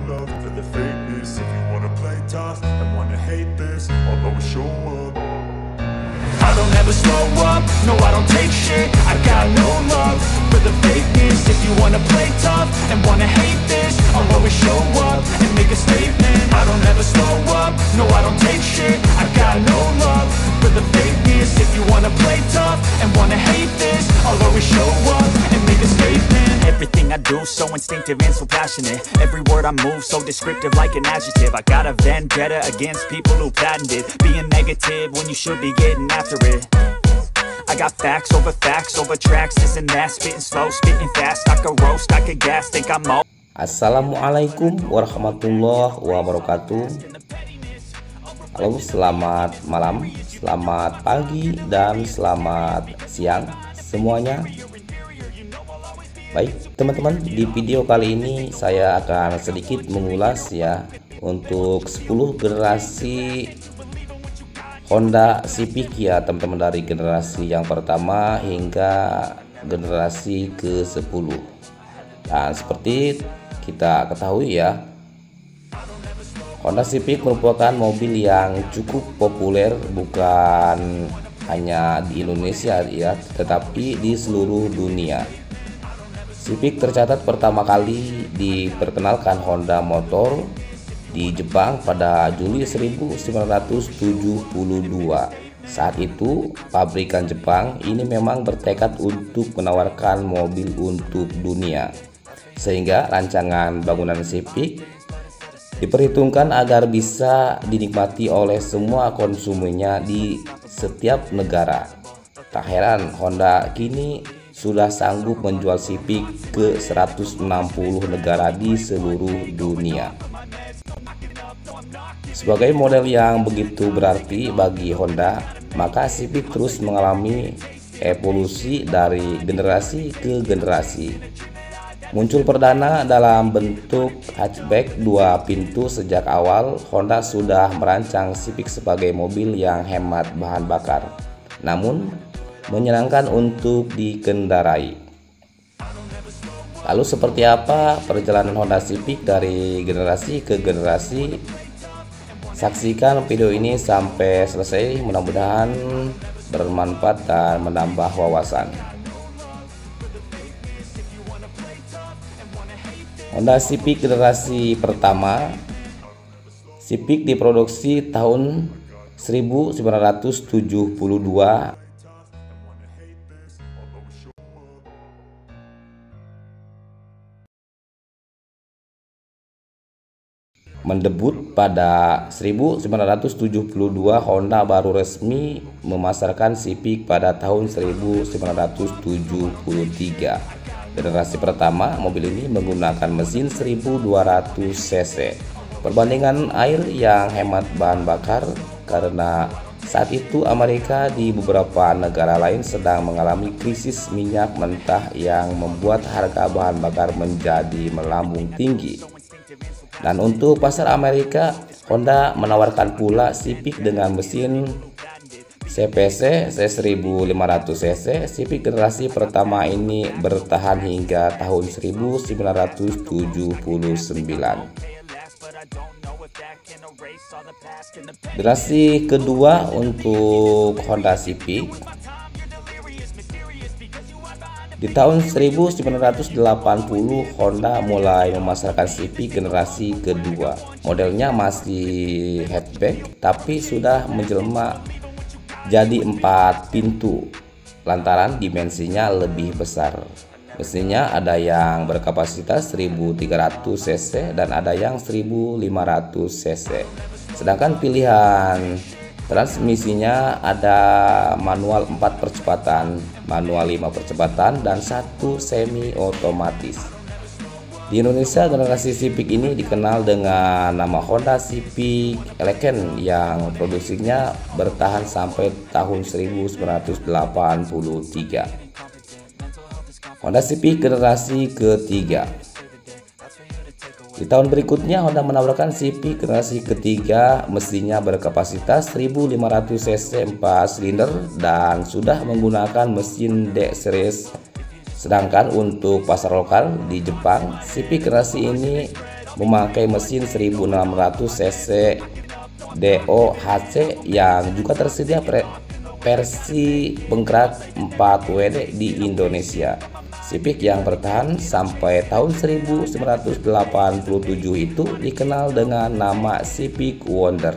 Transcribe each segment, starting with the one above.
love for the fakeness. If you wanna play tough and wanna hate this, I'll always show up. I don't ever slow up, no I don't take shit. I got no love for the fakeness. If you wanna play tough and wanna hate this, I'll always show up and make a statement. I don't ever slow up, no I don't take shit. I got no love for the fakeness. If you wanna play tough and wanna hate this, I'll always show up and make a statement. Everything I do so instinctive and so passionate. Every word I move so descriptive like an adjective. I got a vendetta against people who patented being negative when you should be getting after it. I got facts over tracks, this and that. Spitting slow, spitting fast, I could roast, I could gas, think I'm all. Assalamualaikum warahmatullahi wabarakatuh. Halo, selamat malam, selamat pagi, dan selamat siang semuanya. Baik teman-teman, di video kali ini saya akan sedikit mengulas ya untuk 10 generasi Honda Civic ya teman-teman, dari generasi yang pertama hingga generasi ke-10. Dan seperti kita ketahui ya, Honda Civic merupakan mobil yang cukup populer bukan hanya di Indonesia ya, tetapi di seluruh dunia. Civic tercatat pertama kali diperkenalkan Honda Motor di Jepang pada Juli 1972. Saat itu, pabrikan Jepang ini memang bertekad untuk menawarkan mobil untuk dunia, sehingga rancangan bangunan Civic diperhitungkan agar bisa dinikmati oleh semua konsumennya di setiap negara. Tak heran Honda kini sudah sanggup menjual Civic ke 160 negara di seluruh dunia. Sebagai model yang begitu berarti bagi Honda, maka Civic terus mengalami evolusi dari generasi ke generasi. Muncul perdana dalam bentuk hatchback 2 pintu. Sejak awal Honda sudah merancang Civic sebagai mobil yang hemat bahan bakar, namun menyenangkan untuk dikendarai. Lalu seperti apa perjalanan Honda Civic dari generasi ke generasi? Saksikan video ini sampai selesai, mudah-mudahan bermanfaat dan menambah wawasan. Honda Civic generasi pertama. Civic diproduksi tahun 1972. Mendebut pada 1972, Honda baru resmi memasarkan Civic pada tahun 1973. Generasi pertama mobil ini menggunakan mesin 1200 cc. Perbandingan air yang hemat bahan bakar karena saat itu Amerika di beberapa negara lain sedang mengalami krisis minyak mentah yang membuat harga bahan bakar menjadi melambung tinggi. Dan untuk pasar Amerika, Honda menawarkan pula Civic dengan mesin CVC C1500 cc. Civic generasi pertama ini bertahan hingga tahun 1979. Generasi kedua untuk Honda Civic. Di tahun 1980, Honda mulai memasarkan Civic generasi kedua. Modelnya masih hatchback, tapi sudah menjelma jadi 4 pintu lantaran dimensinya lebih besar. Mesinnya ada yang berkapasitas 1300 cc dan ada yang 1500 cc. Sedangkan pilihan transmisinya ada manual 4 percepatan, manual 5 percepatan, dan 1 semi otomatis. Di Indonesia, generasi Civic ini dikenal dengan nama Honda Civic Elegant yang produksinya bertahan sampai tahun 1983. Honda Civic generasi ketiga. Di tahun berikutnya Honda menawarkan Civic generasi ketiga, mesinnya berkapasitas 1500 cc 4 silinder dan sudah menggunakan mesin D series. Sedangkan untuk pasar lokal di Jepang, Civic generasi ini memakai mesin 1600 cc DOHC yang juga tersedia versi penggerak 4 WD di Indonesia. Civic yang bertahan sampai tahun 1987 itu dikenal dengan nama Civic Wonder.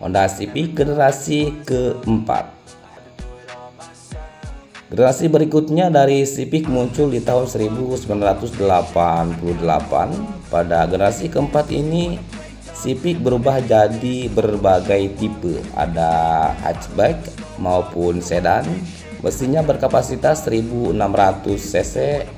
Honda Civic generasi keempat. Generasi berikutnya dari Civic muncul di tahun 1988. Pada generasi keempat ini Civic berubah jadi berbagai tipe, ada hatchback maupun sedan. Mesinnya berkapasitas 1600 cc,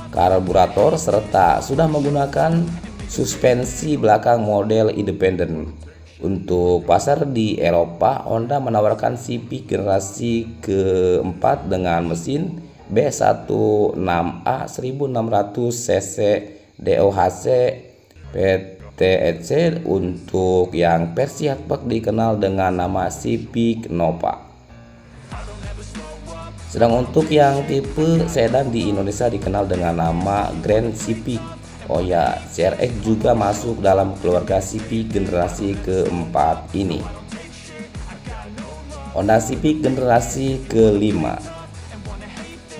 karburator, serta sudah menggunakan suspensi belakang model independen. Untuk pasar di Eropa, Honda menawarkan Civic generasi keempat dengan mesin B16A 1600 cc DOHC PTEC. Untuk yang versi hatchback dikenal dengan nama Civic Nova. Sedang untuk yang tipe sedan di Indonesia dikenal dengan nama Grand Civic. Oh ya, CRX juga masuk dalam keluarga Civic generasi keempat ini. Honda Civic generasi kelima.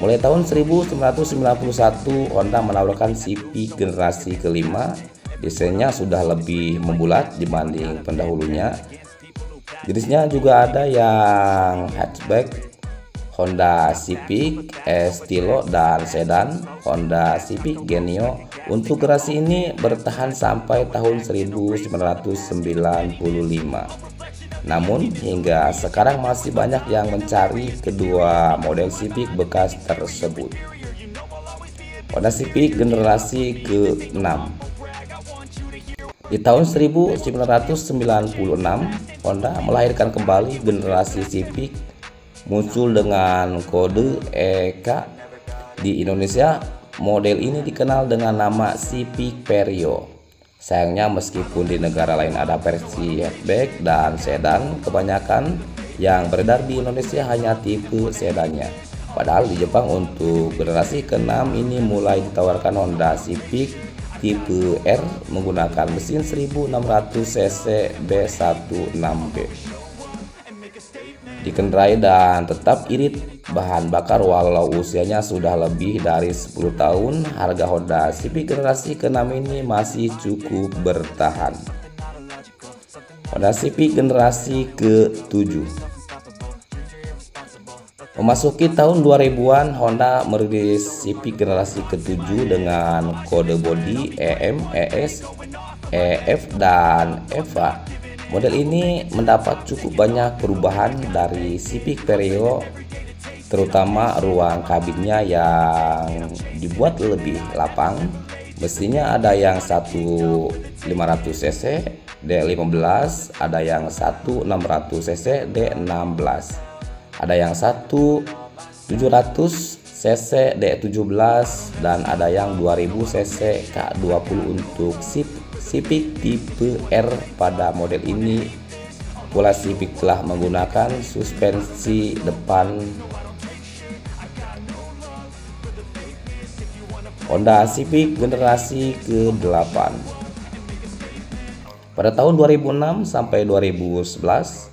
Mulai tahun 1991 Honda menawarkan Civic generasi kelima. Desainnya sudah lebih membulat dibanding pendahulunya. Jenisnya juga ada yang hatchback, Honda Civic Estilo, dan sedan Honda Civic Genio. Untuk generasi ini bertahan sampai tahun 1995. Namun hingga sekarang masih banyak yang mencari kedua model Civic bekas tersebut. Honda Civic generasi ke-6. Di tahun 1996 Honda melahirkan kembali generasi Civic, muncul dengan kode EK. Di Indonesia model ini dikenal dengan nama Civic Vario. Sayangnya meskipun di negara lain ada versi hatchback dan sedan, kebanyakan yang beredar di Indonesia hanya tipe sedannya. Padahal di Jepang untuk generasi ke-6 ini mulai ditawarkan Honda Civic tipe R menggunakan mesin 1600 cc B16B. Dikendarai dan tetap irit bahan bakar walau usianya sudah lebih dari 10 tahun, harga Honda Civic generasi ke-6 ini masih cukup bertahan. Honda Civic generasi ke-7. Memasuki tahun 2000-an, Honda merilis Civic generasi ke-7 dengan kode bodi EM, ES, EF, dan EVA. Model ini mendapat cukup banyak perubahan dari Civic Vario, terutama ruang kabinnya yang dibuat lebih lapang. Mesinnya ada yang 1500 cc D15, ada yang 1600 cc D16. Ada yang 1700 cc D17 dan ada yang 2000 cc K20. Untuk Civic tipe R pada model ini pula Civic telah menggunakan suspensi depan. Honda Civic generasi ke-8. Pada tahun 2006 sampai 2011,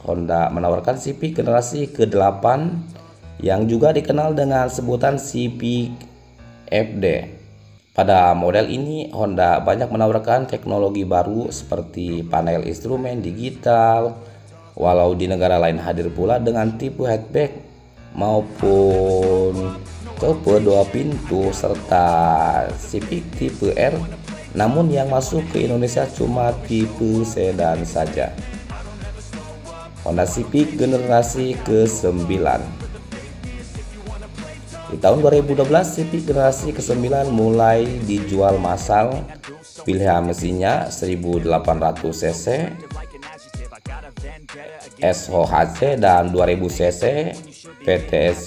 Honda menawarkan Civic generasi ke-8 yang juga dikenal dengan sebutan Civic FD. Pada model ini, Honda banyak menawarkan teknologi baru seperti panel instrumen digital, walau di negara lain hadir pula dengan tipe hatchback maupun coupe 2 pintu serta Civic tipe R. Namun yang masuk ke Indonesia cuma tipe sedan saja. Honda Civic generasi ke-9. Di tahun 2012 Civic generasi ke-9 mulai dijual massal. Pilihan mesinnya 1800 cc SOHC dan 2000 cc PTEC.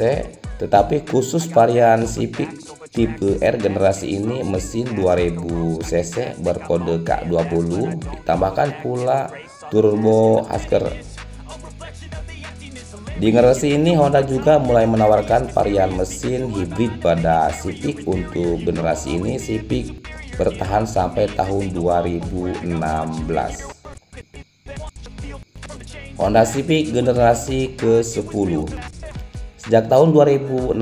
Tetapi khusus varian Civic tipe R generasi ini mesin 2000 cc berkode K20, ditambahkan pula turbo Husky. Di generasi ini Honda juga mulai menawarkan varian mesin hibrid pada Civic. Untuk generasi ini Civic bertahan sampai tahun 2016. Honda Civic generasi ke-10. Sejak tahun 2016,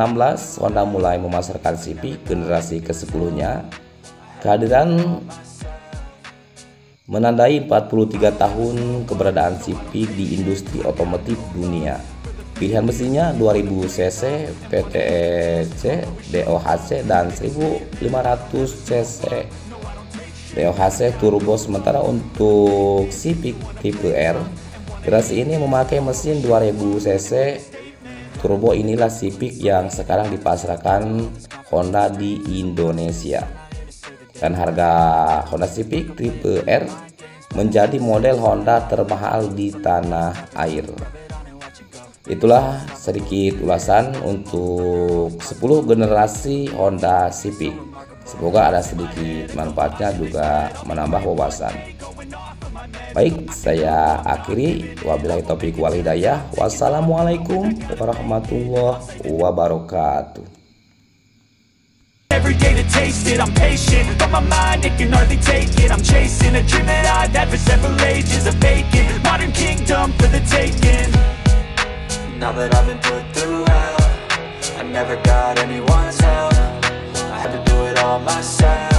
Honda mulai memasarkan Civic generasi ke-10-nya. Kehadiran menandai 43 tahun keberadaan Civic di industri otomotif dunia. Pilihan mesinnya 2000 cc PTEC DOHC dan 1500 cc DOHC turbo. Sementara untuk Civic tipe R, generasi ini memakai mesin 2000 cc turbo. Inilah Civic yang sekarang dipasarkan Honda di Indonesia. Dan harga Honda Civic tipe R menjadi model Honda termahal di tanah air. Itulah sedikit ulasan untuk 10 generasi Honda Civic. Semoga ada sedikit manfaatnya, juga menambah wawasan. Baik, saya akhiri. Wabillahi taufiq wal hidayah. Wassalamualaikum warahmatullahi wabarakatuh. Every day to taste it, I'm patient, but my mind, it can hardly take it. I'm chasing a dream that I've had for several ages, a vacant modern kingdom for the taking. Now that I've been put through hell, I never got anyone's help, I had to do it all myself.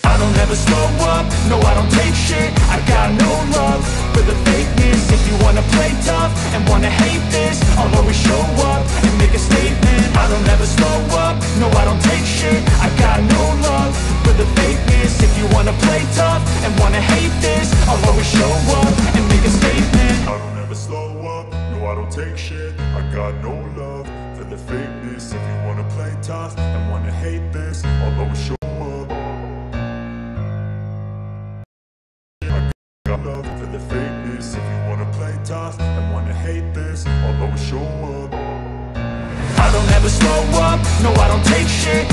I don't ever slow up, no I don't take shit, I got no love for the fakeness. If you wanna play tough and wanna hate this, I'll always show up and make a statement. I don't ever slow up, no I don't take shit, I got no love for the fakeness. If you wanna play tough and wanna hate this, I'll always show up and make a statement. I don't ever slow up, no I don't take shit, I got no love for the fakeness. If you wanna play tough and wanna hate this, I'll always show up. Love for the fakeness. If you wanna play tough and wanna hate this, I'll always show up. I don't ever slow up, no I don't take shit,